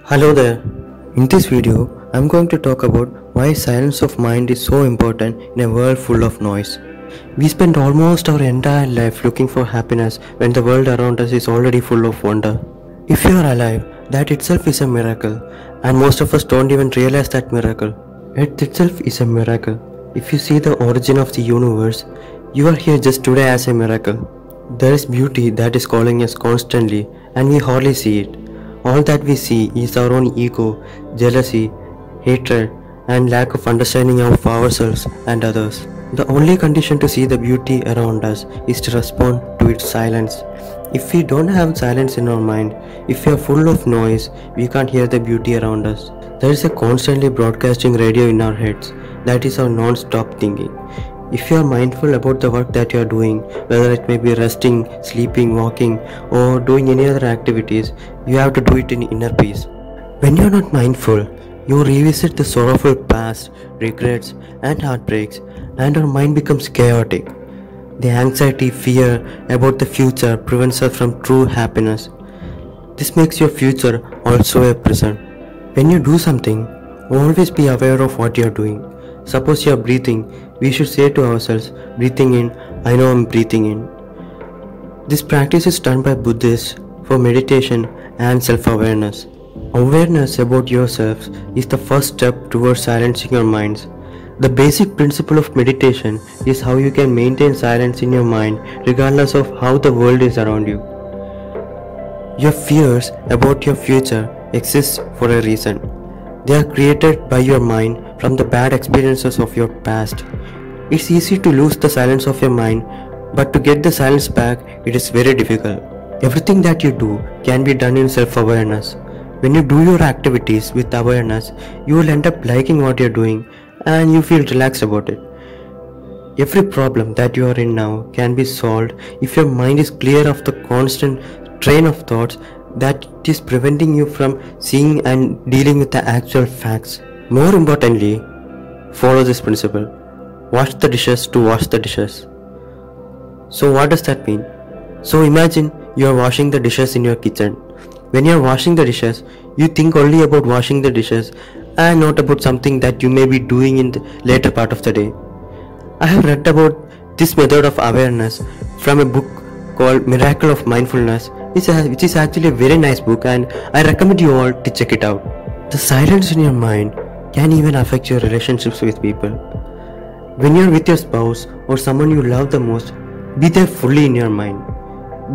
Hello there. In this video, I'm going to talk about why silence of mind is so important in a world full of noise. We spend almost our entire life looking for happiness when the world around us is already full of wonder. If you are alive, that itself is a miracle, and most of us don't even realize that miracle. It itself is a miracle. If you see the origin of the universe, you are here just today as a miracle. There is beauty that is calling us constantly, and we hardly see it. All that we see is our own ego, jealousy, hatred, and lack of understanding of ourselves and others. The only condition to see the beauty around us is to respond to its silence. If we don't have silence in our mind, if we are full of noise, we can't hear the beauty around us. There is a constantly broadcasting radio in our heads. That is our non-stop thinking. If you are mindful about the work that you are doing, whether it may be resting, sleeping, walking, or doing any other activities, you have to do it in inner peace. When you are not mindful, you revisit the sorrowful past, regrets, and heartbreaks, and your mind becomes chaotic. The anxiety, fear about the future prevents us from true happiness. This makes your future also a prison. When you do something, always be aware of what you are doing. Suppose you are breathing, we should say to ourselves, breathing in, I know I'm breathing in. This practice is done by Buddhists for meditation and self-awareness. Awareness about yourself is the first step towards silencing your minds. The basic principle of meditation is how you can maintain silence in your mind regardless of how the world is around you. Your fears about your future exist for a reason. They are created by your mind from the bad experiences of your past. It's easy to lose the silence of your mind, but to get the silence back, it is very difficult. Everything that you do can be done in self-awareness. When you do your activities with awareness, you will end up liking what you're doing and you feel relaxed about it. Every problem that you are in now can be solved if your mind is clear of the constant train of thoughts that is preventing you from seeing and dealing with the actual facts. More importantly, follow this principle. Wash the dishes to wash the dishes. So what does that mean? So imagine you are washing the dishes in your kitchen. When you are washing the dishes, you think only about washing the dishes and not about something that you may be doing in the later part of the day. I have read about this method of awareness from a book called Miracle of Mindfulness, which is actually a very nice book, and I recommend you all to check it out. The silence in your mind can even affect your relationships with people. When you are with your spouse or someone you love the most, be there fully in your mind.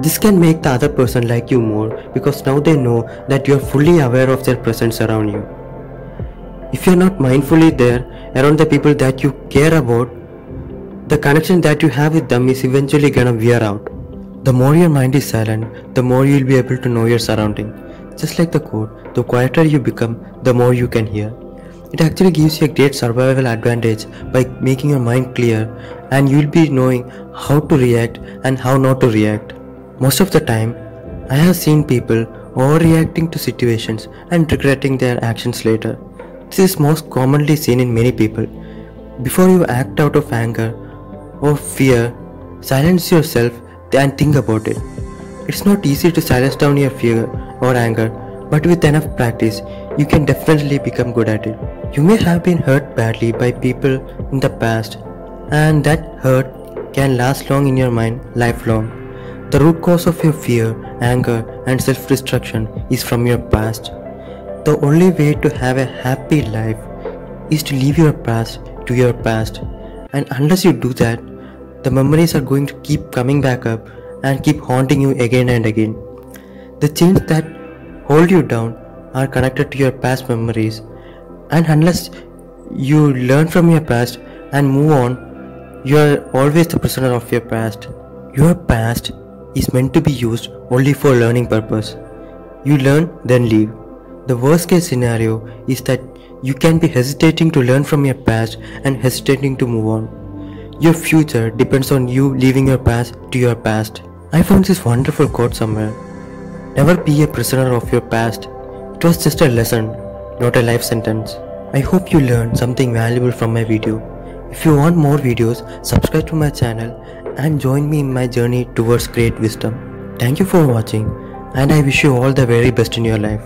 This can make the other person like you more because now they know that you are fully aware of their presence around you. If you are not mindfully there around the people that you care about, the connection that you have with them is eventually gonna wear out. The more your mind is silent, the more you will be able to know your surrounding. Just like the quote, the quieter you become, the more you can hear. It actually gives you a great survival advantage by making your mind clear, and you will be knowing how to react and how not to react. Most of the time, I have seen people overreacting to situations and regretting their actions later. This is most commonly seen in many people. Before you act out of anger or fear, silence yourself and think about it. It's not easy to silence down your fear or anger, but with enough practice, you can definitely become good at it. You may have been hurt badly by people in the past, and that hurt can last long in your mind, lifelong. The root cause of your fear, anger, and self-destruction is from your past. The only way to have a happy life is to leave your past to your past, and unless you do that, the memories are going to keep coming back up and keep haunting you again and again. The chains that hold you down are connected to your past memories, and unless you learn from your past and move on, you are always the prisoner of your past. Your past is meant to be used only for learning purpose. You learn, then leave. The worst case scenario is that you can be hesitating to learn from your past and hesitating to move on. Your future depends on you leaving your past to your past. I found this wonderful quote somewhere. Never be a prisoner of your past. It was just a lesson, not a life sentence. I hope you learned something valuable from my video. If you want more videos, subscribe to my channel and join me in my journey towards great wisdom. Thank you for watching, and I wish you all the very best in your life.